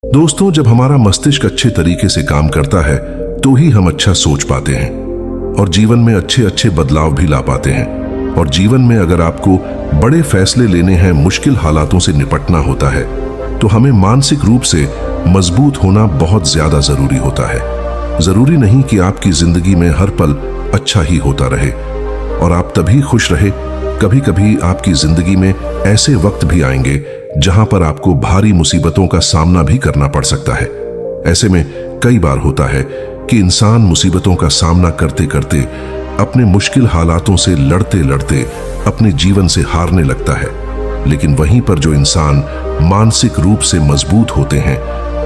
दोस्तों, जब हमारा मस्तिष्क अच्छे तरीके से काम करता है तो ही हम अच्छा सोच पाते हैं और जीवन में अच्छे अच्छे बदलाव भी ला पाते हैं। और जीवन में अगर आपको बड़े फैसले लेने हैं, मुश्किल हालातों से निपटना होता है, तो हमें मानसिक रूप से मजबूत होना बहुत ज्यादा जरूरी होता है। जरूरी नहीं कि आपकी जिंदगी में हर पल अच्छा ही होता रहे और आप तभी खुश रहे। कभी कभी आपकी जिंदगी में ऐसे वक्त भी आएंगे जहां पर आपको भारी मुसीबतों का सामना भी करना पड़ सकता है। ऐसे में कई बार होता है कि इंसान मुसीबतों का सामना करते करते, अपने मुश्किल हालातों से लड़ते लड़ते अपने जीवन से हारने लगता है। लेकिन वहीं पर जो इंसान मानसिक रूप से मजबूत होते हैं,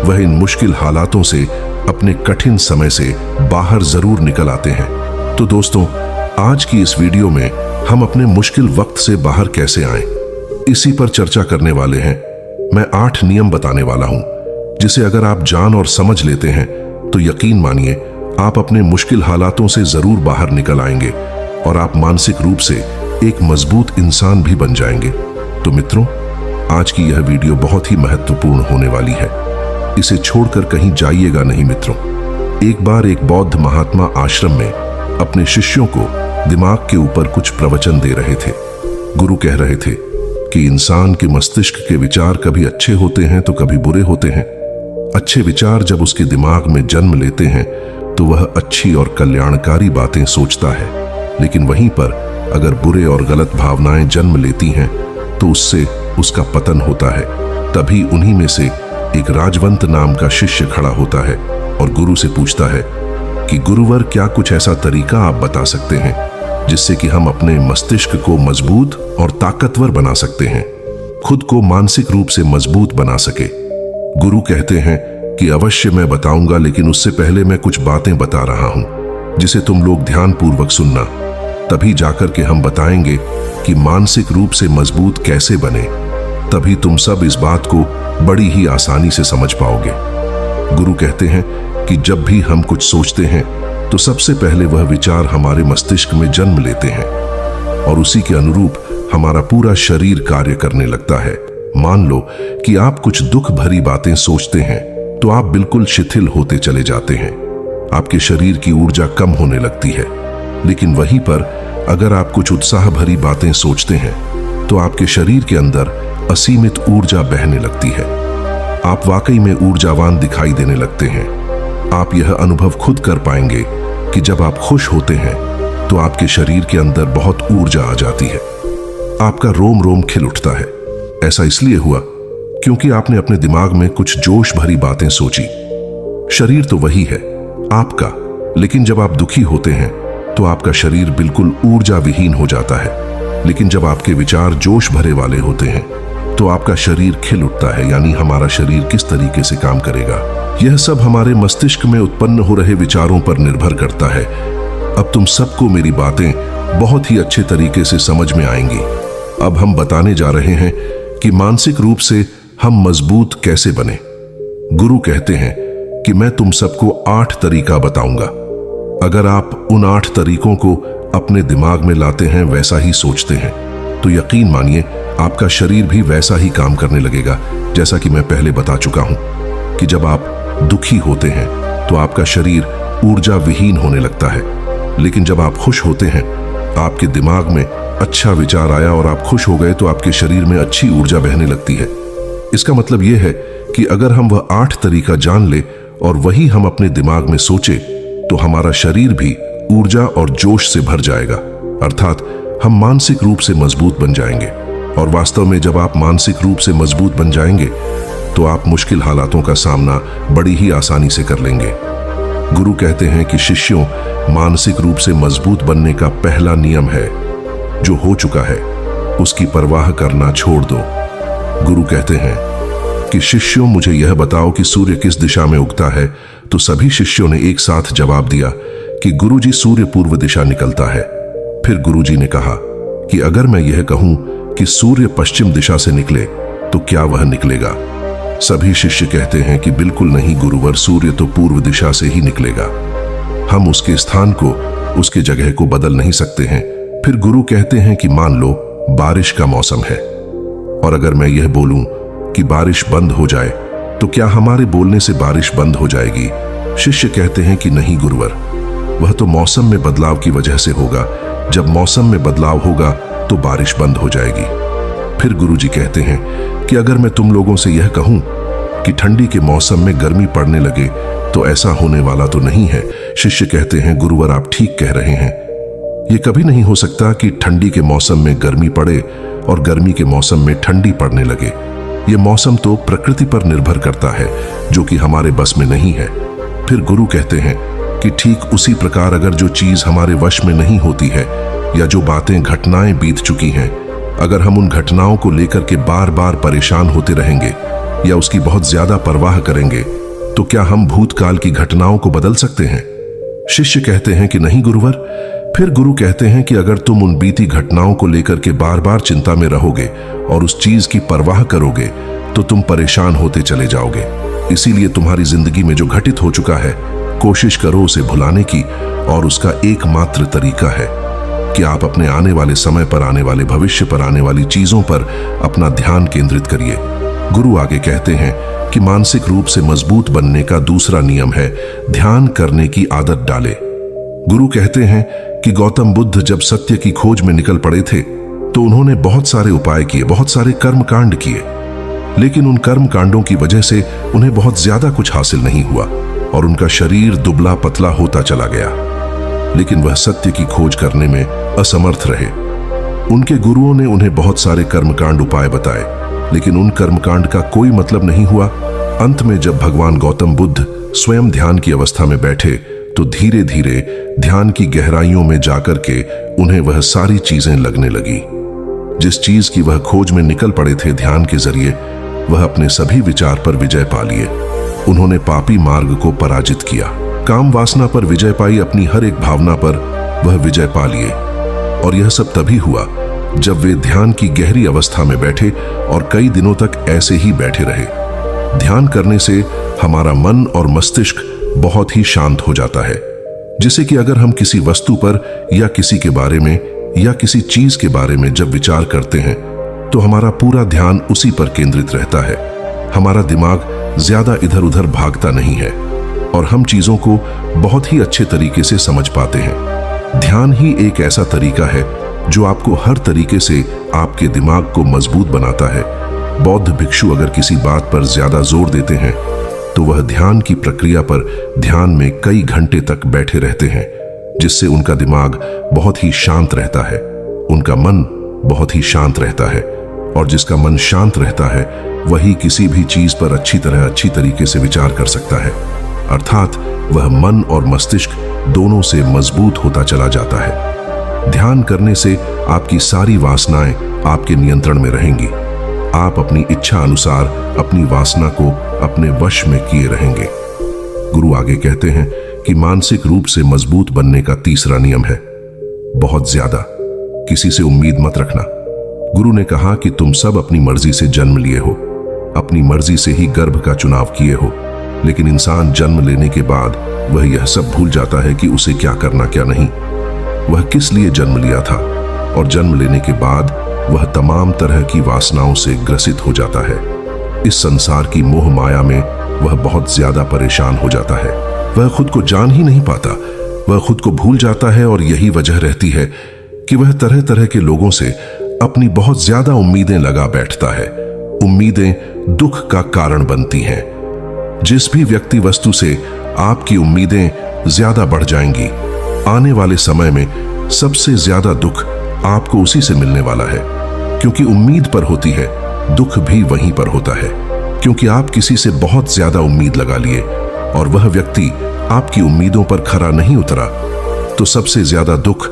वह इन मुश्किल हालातों से, अपने कठिन समय से बाहर जरूर निकल आते हैं। तो दोस्तों, आज की इस वीडियो में हम अपने मुश्किल वक्त से बाहर कैसे आएं, इसी पर चर्चा करने वाले हैं। मैं 8 नियम बताने वाला हूं, जिसे अगर आप जान और समझ लेते हैं तो यकीन मानिए आप अपने मुश्किल हालातों से जरूर बाहर निकल आएंगे और आप मानसिक रूप से एक मजबूत इंसान भी बन जाएंगे। तो मित्रों, आज की यह वीडियो बहुत ही महत्वपूर्ण होने वाली है। इसे छोड़कर कहीं जाइएगा नहीं मित्रों। एक बार एक बौद्ध महात्मा आश्रम में अपने शिष्यों को दिमाग के ऊपर कुछ प्रवचन दे रहे थे। गुरु कह रहे थे कि इंसान के मस्तिष्क के विचार कभी अच्छे होते हैं तो कभी बुरे होते हैं। अच्छे विचार जब उसके दिमाग में जन्म लेते हैं तो वह अच्छी और कल्याणकारी बातें सोचता है, लेकिन वहीं पर अगर बुरे और गलत भावनाएं जन्म लेती हैं तो उससे उसका पतन होता है। तभी उन्हीं में से एक राजवंत नाम का शिष्य खड़ा होता है और गुरु से पूछता है कि गुरुवर, क्या कुछ ऐसा तरीका आप बता सकते हैं जिससे कि हम अपने मस्तिष्क को मजबूत और ताकतवर बना सकते हैं, खुद को मानसिक रूप से मजबूत बना सके। गुरु कहते हैं कि अवश्य मैं बताऊंगा, लेकिन उससे पहले मैं कुछ बातें बता रहा हूं जिसे तुम लोग ध्यानपूर्वक सुनना। तभी जाकर के हम बताएंगे कि मानसिक रूप से मजबूत कैसे बने। तभी तुम सब इस बात को बड़ी ही आसानी से समझ पाओगे। गुरु कहते हैं कि जब भी हम कुछ सोचते हैं तो सबसे पहले वह विचार हमारे मस्तिष्क में जन्म लेते हैं और उसी के अनुरूप हमारा पूरा शरीर कार्य करने लगता है। मान लो कि आप कुछ दुख भरी बातें सोचते हैं तो आप बिल्कुल शिथिल होते चले जाते हैं, आपके शरीर की ऊर्जा कम होने लगती है। लेकिन वहीं पर अगर आप कुछ उत्साह भरी बातें सोचते हैं तो आपके शरीर के अंदर असीमित ऊर्जा बहने लगती है। आप वाकई में ऊर्जावान दिखाई देने लगते हैं। आप यह अनुभव खुद कर पाएंगे कि जब आप खुश होते हैं तो आपके शरीर के अंदर बहुत ऊर्जा आ जाती है, आपका रोम रोम खिल उठता है। ऐसा इसलिए हुआ क्योंकि आपने अपने दिमाग में कुछ जोश भरी बातें सोची। शरीर तो वही है आपका, लेकिन जब आप दुखी होते हैं तो आपका शरीर बिल्कुल ऊर्जा विहीन हो जाता है। लेकिन जब आपके विचार जोश भरे वाले होते हैं तो आपका शरीर खिल उठता है। यानी हमारा शरीर किस तरीके से काम करेगा, यह सब हमारे मस्तिष्क में उत्पन्न हो रहे विचारों पर निर्भर करता है। अब तुम सबको मेरी बातें बहुत ही अच्छे तरीके से समझ में आएंगी। अब हम बताने जा रहे हैं कि मानसिक रूप से हम मजबूत कैसे बने। गुरु कहते हैं कि मैं तुम सबको 8 तरीका बताऊंगा। अगर आप उन 8 तरीकों को अपने दिमाग में लाते हैं, वैसा ही सोचते हैं, तो यकीन मानिए आपका शरीर भी वैसा ही काम करने लगेगा। जैसा कि मैं पहले बता चुका हूं कि जब आप दुखी होते हैं तो आपका शरीर ऊर्जा विहीन होने लगता है, लेकिन जब आप खुश होते हैं, आपके दिमाग में अच्छा विचार आया और आप खुश हो गए तो आपके शरीर में अच्छी ऊर्जा बहने लगती है। इसका मतलब यह है कि अगर हम वह 8 तरीका जान ले और वही हम अपने दिमाग में सोचे तो हमारा शरीर भी ऊर्जा और जोश से भर जाएगा, अर्थात हम मानसिक रूप से मजबूत बन जाएंगे। और वास्तव में जब आप मानसिक रूप से मजबूत बन जाएंगे तो आप मुश्किल हालातों का सामना बड़ी ही आसानी से कर लेंगे। गुरु कहते हैं कि शिष्यों, मानसिक रूप से मजबूत बनने का पहला नियम है, जो हो चुका है उसकी परवाह करना छोड़ दो। गुरु कहते हैं कि शिष्यों, मुझे यह बताओ कि सूर्य किस दिशा में उगता है। तो सभी शिष्यों ने एक साथ जवाब दिया कि गुरुजी, सूर्य पूर्व दिशा निकलता है। फिर गुरुजी ने कहा कि अगर मैं यह कहूं कि सूर्य पश्चिम दिशा से निकले तो क्या वह निकलेगा? सभी शिष्य कहते हैं कि बिल्कुल नहीं गुरुवर, सूर्य तो पूर्व दिशा से ही निकलेगा। हम उसके स्थान को, उसके जगह को बदल नहीं सकते हैं। फिर गुरु कहते हैं कि मान लो बारिश का मौसम है और अगर मैं यह बोलूं कि बारिश बंद हो जाए तो क्या हमारे बोलने से बारिश बंद हो जाएगी? शिष्य कहते हैं कि नहीं गुरुवर, वह तो मौसम में बदलाव की वजह से होगा। जब मौसम में बदलाव होगा तो बारिश बंद हो जाएगी। फिर गुरुजी कहते हैं कि अगर मैं तुम लोगों से यह कहूं कि ठंडी के मौसम में गर्मी पड़ने लगे तो ऐसा होने वाला तो नहीं है। शिष्य कहते हैं गुरुवर, आप ठीक कह रहे हैं। यह कभी नहीं हो सकता कि ठंडी के मौसम में गर्मी पड़े और गर्मी के मौसम में ठंडी पड़ने लगे। यह मौसम तो प्रकृति पर निर्भर करता है, जो कि हमारे बस में नहीं है। फिर गुरु कहते हैं कि ठीक उसी प्रकार अगर जो चीज हमारे वश में नहीं होती है या जो बातें घटनाएं बीत चुकी हैं, अगर हम उन घटनाओं को लेकर के बार बार परेशान होते रहेंगे या उसकी बहुत ज्यादा परवाह करेंगे, तो क्या हम भूतकाल की घटनाओं को बदल सकते हैं? शिष्य कहते हैं कि नहीं गुरुवर। फिर गुरु कहते हैं कि अगर तुम उन बीती घटनाओं को लेकर के बार बार चिंता में रहोगे और उस चीज की परवाह करोगे तो तुम परेशान होते चले जाओगे। इसीलिए तुम्हारी जिंदगी में जो घटित हो चुका है, कोशिश करो उसे भुलाने की, और उसका एकमात्र तरीका है कि आप अपने आने वाले समय पर, आने वाले भविष्य पर, आने वाली चीजों पर अपना ध्यान केंद्रित करिए। गुरु आगे कहते हैं कि मानसिक रूप से मजबूत बनने का दूसरा नियम है ध्यान करने की आदत डाले। गुरु कहते हैं कि गौतम बुद्ध जब सत्य की खोज में निकल पड़े थे तो उन्होंने बहुत सारे उपाय किए, बहुत सारे कर्म कांड किए, लेकिन उन कर्म कांडों की वजह से उन्हें बहुत ज्यादा कुछ हासिल नहीं हुआ और उनका शरीर दुबला पतला होता चला गया। लेकिन वह सत्य की खोज करने में असमर्थ रहे। उनके गुरुओं ने उन्हें बहुत सारे कर्मकांड उपाय बताए, लेकिन उन कर्मकांड का कोई मतलब नहीं हुआ। अंत में जब भगवान गौतम बुद्ध स्वयं ध्यान की अवस्था में बैठे तो धीरे धीरे ध्यान की गहराइयों में जाकर के उन्हें वह सारी चीजें लगने लगी जिस चीज की वह खोज में निकल पड़े थे। ध्यान के जरिए वह अपने सभी विचार पर विजय पा लिए। उन्होंने पापी मार्ग को पराजित किया, काम वासना पर विजय पाई, अपनी हर एक भावना पर वह विजय पा लिए। और यह सब तभी हुआ जब वे ध्यान की गहरी अवस्था में बैठे और कई दिनों तक ऐसे ही बैठे रहे। ध्यान करने से हमारा मन और मस्तिष्क बहुत ही शांत हो जाता है, जिससे कि अगर हम किसी वस्तु पर या किसी के बारे में या किसी चीज के बारे में जब विचार करते हैं तो हमारा पूरा ध्यान उसी पर केंद्रित रहता है। हमारा दिमाग ज्यादा इधर उधर भागता नहीं है और हम चीजों को बहुत ही अच्छे तरीके से समझ पाते हैं। ध्यान ही एक ऐसा तरीका है जो आपको हर तरीके से आपके दिमाग को मजबूत बनाता है। बौद्ध भिक्षु अगर किसी बात पर ज्यादा जोर देते हैं तो वह ध्यान की प्रक्रिया पर ध्यान में कई घंटे तक बैठे रहते हैं, जिससे उनका दिमाग बहुत ही शांत रहता है, उनका मन बहुत ही शांत रहता है, और जिसका मन शांत रहता है वही किसी भी चीज पर अच्छी तरीके से विचार कर सकता है। अर्थात वह मन और मस्तिष्क दोनों से मजबूत होता चला जाता है। ध्यान करने से आपकी सारी वासनाएं आपके नियंत्रण में रहेंगी। आप अपनी इच्छा अनुसार अपनी वासना को अपने वश में किए रहेंगे। गुरु आगे कहते हैं कि मानसिक रूप से मजबूत बनने का तीसरा नियम है बहुत ज्यादा किसी से उम्मीद मत रखना। गुरु ने कहा कि तुम सब अपनी मर्जी से जन्म लिए हो, अपनी मर्जी से ही गर्भ का चुनाव किए हो, लेकिन इंसान जन्म लेने के बाद वह यह सब भूल जाता है कि उसे क्या करना क्या नहीं, वह किस लिए जन्म लिया था, और जन्म लेने के बाद वह तमाम तरह की वासनाओं से ग्रसित हो जाता है। इस संसार की मोह माया में वह बहुत ज्यादा परेशान हो जाता है। वह खुद को जान ही नहीं पाता, वह खुद को भूल जाता है, और यही वजह रहती है कि वह तरह तरह के लोगों से अपनी बहुत ज्यादा उम्मीदें लगा बैठता है। उम्मीदें दुख का कारण बनती हैं। जिस भी व्यक्ति वस्तु से आपकी उम्मीदें ज्यादा बढ़ जाएंगी, आने वाले समय में सबसे ज्यादा दुख आपको उसी से मिलने वाला है, क्योंकि उम्मीद पर होती है, दुख भी वहीं पर होता है, क्योंकि आप किसी से बहुत ज्यादा उम्मीद लगा लिए और वह व्यक्ति आपकी उम्मीदों पर खरा नहीं उतरा, तो सबसे ज्यादा दुख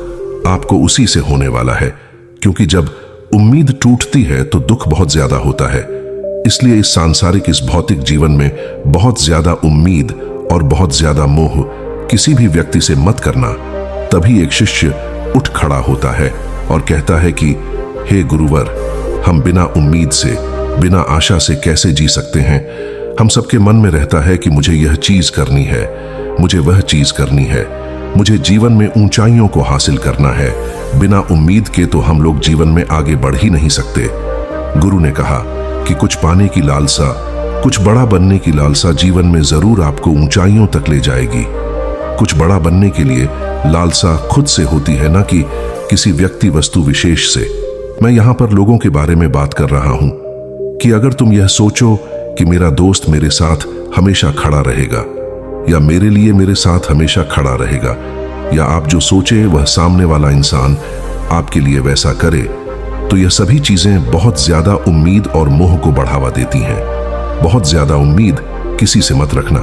आपको उसी से होने वाला है, क्योंकि जब उम्मीद टूटती है तो दुख बहुत ज्यादा होता है। इसलिए इस सांसारिक, इस भौतिक जीवन में बहुत ज्यादा उम्मीद और बहुत ज्यादा मोह किसी भी व्यक्ति से मत करना। तभी एक शिष्य उठ खड़ा होता है और कहता है कि हे गुरुवर, हम बिना उम्मीद से, बिना आशा से कैसे जी सकते हैं? हम सबके मन में रहता है कि मुझे यह चीज करनी है, मुझे वह चीज करनी है, मुझे जीवन में ऊंचाइयों को हासिल करना है। बिना उम्मीद के तो हम लोग जीवन में आगे बढ़ ही नहीं सकते। गुरु ने कहा कि कुछ पाने की लालसा कुछ बड़ा बनने की लालसा जीवन में जरूर आपको ऊंचाइयों तक ले जाएगी। कुछ बड़ा बनने के लिए लालसा खुद से होती है, ना कि किसी व्यक्ति वस्तु विशेष से। मैं यहां पर लोगों के बारे में बात कर रहा हूं कि अगर तुम यह सोचो कि मेरा दोस्त मेरे साथ हमेशा खड़ा रहेगा, या मेरे लिए मेरे साथ हमेशा खड़ा रहेगा, या आप जो सोचे वह सामने वाला इंसान आपके लिए वैसा करे, तो यह सभी चीजें बहुत ज्यादा उम्मीद और मोह को बढ़ावा देती हैं। बहुत ज्यादा उम्मीद किसी से मत रखना।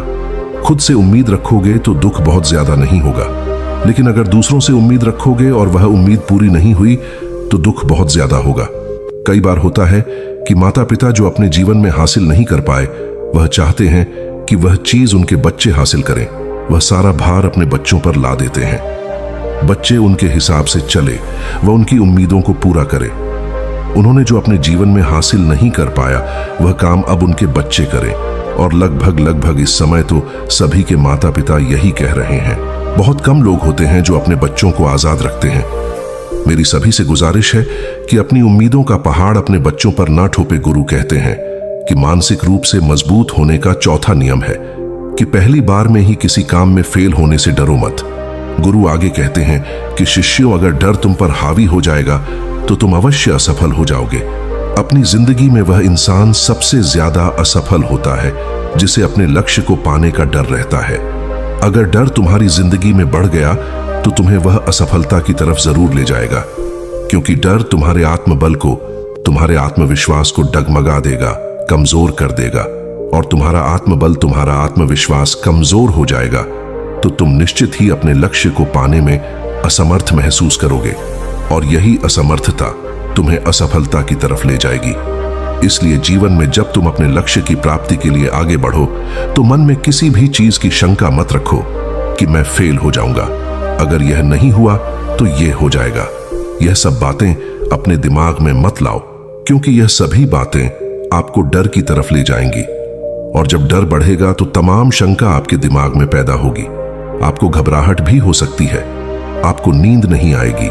खुद से उम्मीद रखोगे तो दुख बहुत ज्यादा नहीं होगा, लेकिन अगर दूसरों से उम्मीद रखोगे और वह उम्मीद पूरी नहीं हुई तो दुख बहुत ज्यादा होगा। कई बार होता है कि माता पिता जो अपने जीवन में हासिल नहीं कर पाए, वह चाहते हैं कि वह चीज उनके बच्चे हासिल करें। वह सारा भार अपने बच्चों पर ला देते हैं। बच्चे उनके हिसाब से चले, वह उनकी उम्मीदों को पूरा करे। उन्होंने जो अपने जीवन में हासिल नहीं कर पाया, वह काम अब उनके बच्चे करें। और लगभग इस समय तो सभी के माता पिता यही कह रहे हैं। बहुत कम लोग होते हैं जो अपने बच्चों को आजाद रखते हैं। मेरी सभी से गुजारिश है कि अपनी उम्मीदों का पहाड़ अपने बच्चों पर ना ठोपे। गुरु कहते हैं कि मानसिक रूप से मजबूत होने का चौथा नियम है कि पहली बार में ही किसी काम में फेल होने से डरो मत। गुरु आगे कहते हैं कि शिष्यों, अगर डर तुम पर हावी हो जाएगा तो तुम अवश्य असफल हो जाओगे। अपनी जिंदगी में वह इंसान सबसे ज्यादा असफल होता है जिसे अपने लक्ष्य को पाने का डर रहता है। अगर डर तुम्हारी जिंदगी में बढ़ गया तो तुम्हें वह असफलता की तरफ जरूर ले जाएगा, क्योंकि डर तुम्हारे आत्मबल को, तुम्हारे आत्मविश्वास को डगमगा देगा, कमजोर कर देगा। और तुम्हारा आत्मबल, तुम्हारा आत्मविश्वास कमजोर हो जाएगा तो तुम निश्चित ही अपने लक्ष्य को पाने में असमर्थ महसूस करोगे, और यही असमर्थता तुम्हें असफलता की तरफ ले जाएगी। इसलिए जीवन में जब तुम अपने लक्ष्य की प्राप्ति के लिए आगे बढ़ो तो मन में किसी भी चीज की शंका मत रखो कि मैं फेल हो जाऊंगा, अगर यह नहीं हुआ तो यह हो जाएगा। यह सब बातें अपने दिमाग में मत लाओ, क्योंकि यह सभी बातें आपको डर की तरफ ले जाएंगी। और जब डर बढ़ेगा तो तमाम शंका आपके दिमाग में पैदा होगी। आपको घबराहट भी हो सकती है, आपको नींद नहीं आएगी,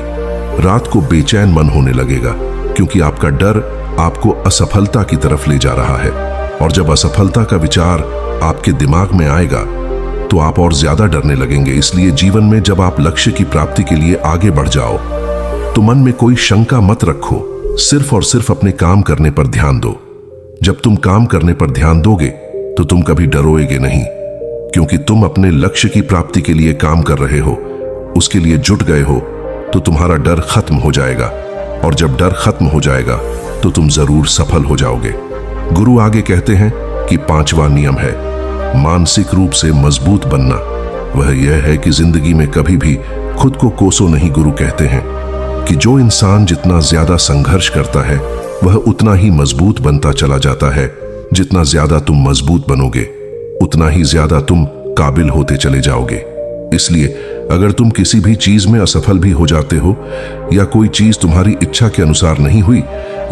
रात को बेचैन मन होने लगेगा, क्योंकि आपका डर आपको असफलता की तरफ ले जा रहा है। और जब असफलता का विचार आपके दिमाग में आएगा तो आप और ज्यादा डरने लगेंगे। इसलिए जीवन में जब आप लक्ष्य की प्राप्ति के लिए आगे बढ़ जाओ तो मन में कोई शंका मत रखो, सिर्फ और सिर्फ अपने काम करने पर ध्यान दो। जब तुम काम करने पर ध्यान दोगे तो तुम कभी डरोगे नहीं, क्योंकि तुम अपने लक्ष्य की प्राप्ति के लिए काम कर रहे हो, उसके लिए जुट गए हो, तो तुम्हारा डर खत्म हो जाएगा। और जब डर खत्म हो जाएगा तो तुम जरूर सफल हो जाओगे। गुरु आगे कहते हैं कि पांचवा नियम है मानसिक रूप से मजबूत बनना। वह यह है कि जिंदगी में कभी भी खुद को कोसो नहीं। गुरु कहते हैं कि जो इंसान जितना ज्यादा संघर्ष करता है वह उतना ही मजबूत बनता चला जाता है। जितना ज्यादा तुम मजबूत बनोगे उतना ही ज्यादा तुम काबिल होते चले जाओगे। इसलिए अगर तुम किसी भी चीज में असफल भी हो जाते हो, या कोई चीज तुम्हारी इच्छा के अनुसार नहीं हुई,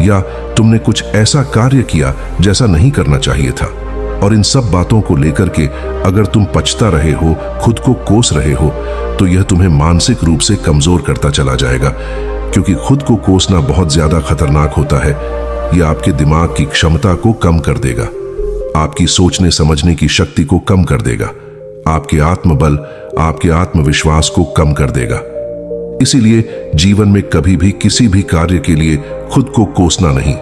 या तुमने कुछ ऐसा कार्य किया जैसा नहीं करना चाहिए था, और इन सब बातों को लेकर के अगर तुम पछता रहे हो, खुद को कोस रहे हो, तो यह तुम्हें मानसिक रूप से कमजोर करता चला जाएगा। क्योंकि खुद को कोसना बहुत ज्यादा खतरनाक होता है। यह आपके दिमाग की क्षमता को कम कर देगा, आपकी सोचने समझने की शक्ति को कम कर देगा, आपके आत्मबल, आपके आत्मविश्वास को कम कर देगा। इसीलिए जीवन में कभी भी किसी भी कार्य के लिए खुद को कोसना नहीं,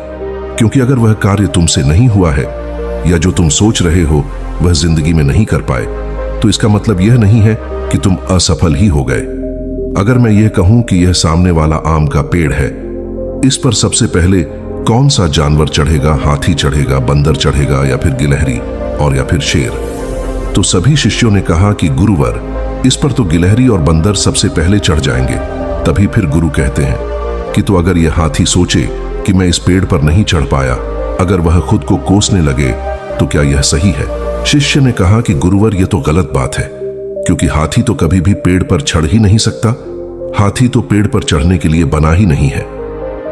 क्योंकि अगर वह कार्य तुमसे नहीं हुआ है, या जो तुम सोच रहे हो वह जिंदगी में नहीं कर पाए, तो इसका मतलब यह नहीं है कि तुम असफल ही हो गए। अगर मैं यह कहूं कि यह सामने वाला आम का पेड़ है, इस पर सबसे पहले कौन सा जानवर चढ़ेगा? हाथी चढ़ेगा, बंदर चढ़ेगा, या फिर गिलहरी, और या फिर शेर? तो सभी शिष्यों ने कहा कि गुरुवर, इस पर तो गिलहरी और बंदर सबसे पहले चढ़ जाएंगे। तभी फिर गुरु कहते हैं कि तो अगर यह हाथी सोचे कि मैं इस पेड़ पर नहीं चढ़ पाया, अगर वह खुद को कोसने लगे, तो क्या यह सही है? शिष्य ने कहा कि गुरुवर, यह तो गलत बात है, क्योंकि हाथी तो कभी भी पेड़ पर चढ़ ही नहीं सकता। हाथी तो पेड़ पर चढ़ने के लिए बना ही नहीं है।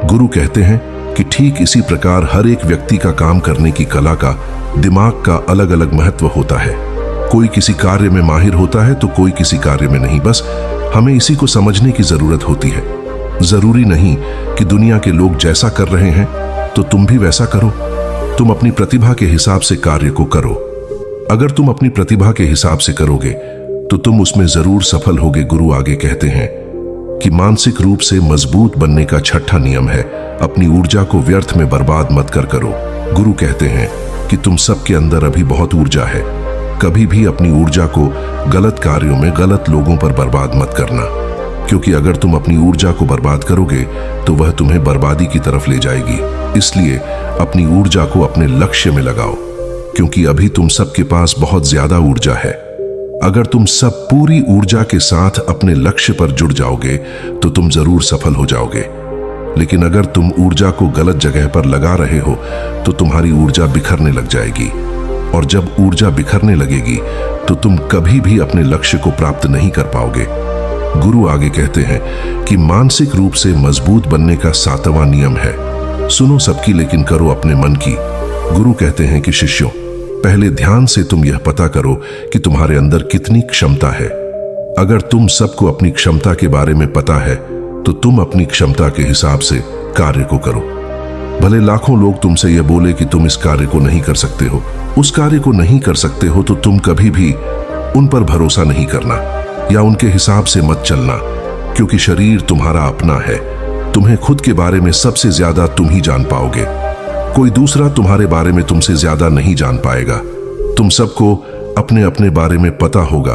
गुरु कहते हैं कि ठीक इसी प्रकार हर एक व्यक्ति का काम करने की कला का, दिमाग का अलग अलग महत्व होता है। कोई किसी कार्य में माहिर होता है तो कोई किसी कार्य में नहीं। बस हमें इसी को समझने की जरूरत होती है। जरूरी नहीं कि दुनिया के लोग जैसा कर रहे हैं तो तुम भी वैसा करो। तुम अपनी प्रतिभा के हिसाब से कार्य को करो। अगर तुम अपनी प्रतिभा के हिसाब से करोगे तो तुम उसमें जरूर सफल होगे। गुरु आगे कहते हैं कि मानसिक रूप से मजबूत बनने का छठा नियम है, अपनी ऊर्जा को व्यर्थ में बर्बाद मत करो। गुरु कहते हैं कि तुम सबके अंदर अभी बहुत ऊर्जा है। कभी भी अपनी ऊर्जा को गलत कार्यों में, गलत लोगों पर बर्बाद मत करना, क्योंकि अगर तुम अपनी ऊर्जा को बर्बाद करोगे तो वह तुम्हें बर्बादी की तरफ ले जाएगी। इसलिए अपनी ऊर्जा को अपने लक्ष्य में लगाओ, क्योंकि अभी तुम सबके पास बहुत ज्यादा ऊर्जा है। अगर तुम सब पूरी ऊर्जा के साथ अपने लक्ष्य पर जुड़ जाओगे तो तुम जरूर सफल हो जाओगे। लेकिन अगर तुम ऊर्जा को गलत जगह पर लगा रहे हो तो तुम्हारी ऊर्जा बिखरने लग जाएगी, और जब ऊर्जा बिखरने लगेगी तो तुम कभी भी अपने लक्ष्य को प्राप्त नहीं कर पाओगे। गुरु आगे कहते हैं कि मानसिक रूप से मजबूत बनने का 7वां नियम है, सुनो सबकी लेकिन करो अपने मन की। गुरु कहते हैं कि शिष्यों, पहले ध्यान से तुम यह पता करो कि तुम्हारे अंदर कितनी क्षमता है। अगर तुम सबको अपनी क्षमता के बारे में पता है तो तुम अपनी क्षमता के हिसाब से कार्य को करो। भले लाखों लोग तुमसे यह बोले कि तुम इस कार्य को नहीं कर सकते हो, उस कार्य को नहीं कर सकते हो, तो तुम कभी भी उन पर भरोसा नहीं करना या उनके हिसाब से मत चलना, क्योंकि शरीर तुम्हारा अपना है। तुम्हें खुद के बारे में सबसे ज्यादा तुम ही जान पाओगे। कोई दूसरा तुम्हारे बारे में तुमसे ज्यादा नहीं जान पाएगा। तुम सबको अपने अपने बारे में पता होगा,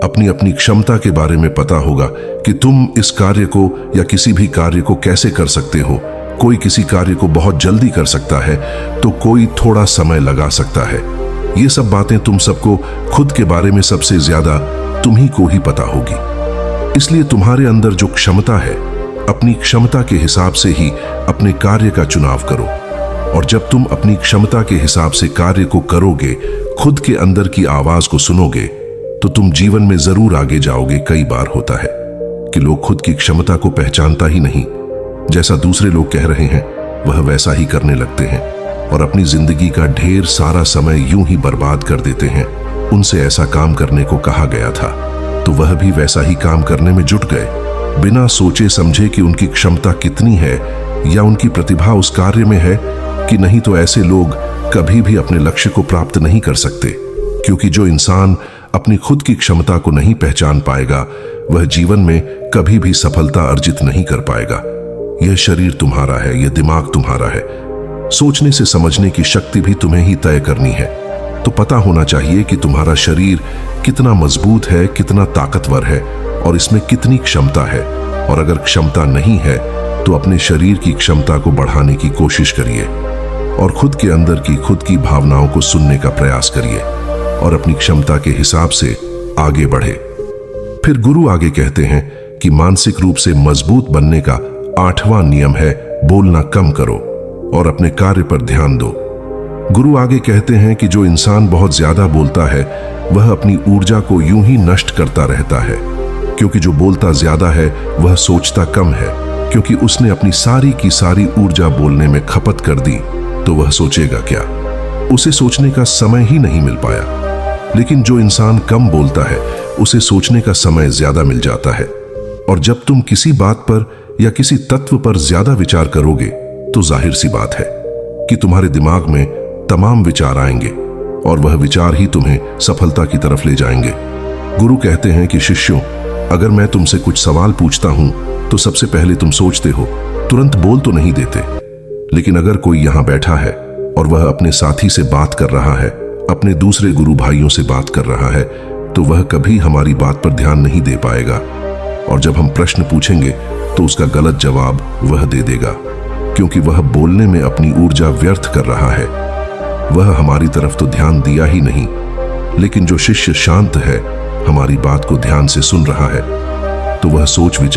अपनी अपनी क्षमता के बारे में पता होगा कि तुम इस कार्य को या किसी भी कार्य को कैसे कर सकते हो। कोई किसी कार्य को बहुत जल्दी कर सकता है तो कोई थोड़ा समय लगा सकता है। ये सब बातें तुम सबको खुद के बारे में सबसे ज्यादा तुम्ही को ही पता होगी। इसलिए तुम्हारे अंदर जो क्षमता है, अपनी क्षमता के हिसाब से ही अपने कार्य का चुनाव करो। और जब तुम अपनी क्षमता के हिसाब से कार्य को करोगे, खुद के अंदर की आवाज को सुनोगे, तो तुम जीवन में जरूर आगे जाओगे। कई बार होता है कि लोग खुद की क्षमता को पहचानता ही नहीं, जैसा दूसरे लोग कह रहे हैं वह वैसा ही करने लगते हैं और अपनी जिंदगी का ढेर सारा समय यूं ही बर्बाद कर देते हैं। उनसे ऐसा काम करने को कहा गया था तो वह भी वैसा ही काम करने में जुट गए, बिना सोचे समझे कि उनकी क्षमता कितनी है या उनकी प्रतिभा उस कार्य में है कि नहीं। तो ऐसे लोग कभी भी अपने लक्ष्य को प्राप्त नहीं कर सकते, क्योंकि जो इंसान अपनी खुद की क्षमता को नहीं पहचान पाएगा वह जीवन में कभी भी सफलता अर्जित नहीं कर पाएगा। यह शरीर तुम्हारा है, यह दिमाग तुम्हारा है, सोचने से समझने की शक्ति भी तुम्हें ही तय करनी है। तो पता होना चाहिए कि तुम्हारा शरीर कितना मजबूत है, कितना ताकतवर है और इसमें कितनी क्षमता है। और अगर क्षमता नहीं है तो अपने शरीर की क्षमता को बढ़ाने की कोशिश करिए और खुद के अंदर की खुद की भावनाओं को सुनने का प्रयास करिए और अपनी क्षमता के हिसाब से आगे बढ़े। फिर गुरु आगे कहते हैं कि मानसिक रूप से मजबूत बनने का 8वां नियम है, बोलना कम करो और अपने कार्य पर ध्यान दो। गुरु आगे कहते हैं कि जो इंसान बहुत ज्यादा बोलता है वह अपनी ऊर्जा को यूं ही नष्ट करता रहता है, क्योंकि जो बोलता ज्यादा है वह सोचता कम है, क्योंकि उसने अपनी सारी की सारी ऊर्जा बोलने में खपत कर दी तो वह सोचेगा क्या, उसे सोचने का समय ही नहीं मिल पाया। लेकिन जो इंसान कम बोलता है उसे सोचने का समय ज्यादा मिल जाता है। और जब तुम किसी बात पर या किसी तत्व पर ज्यादा विचार करोगे तो जाहिर सी बात है कि तुम्हारे दिमाग में तमाम विचार आएंगे और वह विचार ही तुम्हें सफलता की तरफ ले जाएंगे। गुरु कहते हैं कि शिष्यों, अगर मैं तुमसे कुछ सवाल पूछता हूं तो सबसे पहले तुम सोचते हो, तुरंत बोल तो नहीं देते। लेकिन अगर कोई यहां बैठा है और वह अपने साथी से बात कर रहा है, अपने दूसरे गुरु भाइयों से बात कर रहा है, तो वह कभी हमारी बात पर ध्यान नहीं दे पाएगा। और जब हम प्रश्न पूछेंगे तो उसका गलत जवाब वह दे देगा, क्योंकि वह बोलने में अपनी ऊर्जा व्यर्थ कर रहा है। वह हमारी तरफ तो ध्यान दिया ही नहीं। लेकिन जो शिष्य शांत है, हमारी बात को ध्यान से सुन रहा है, तो वह सोच विचार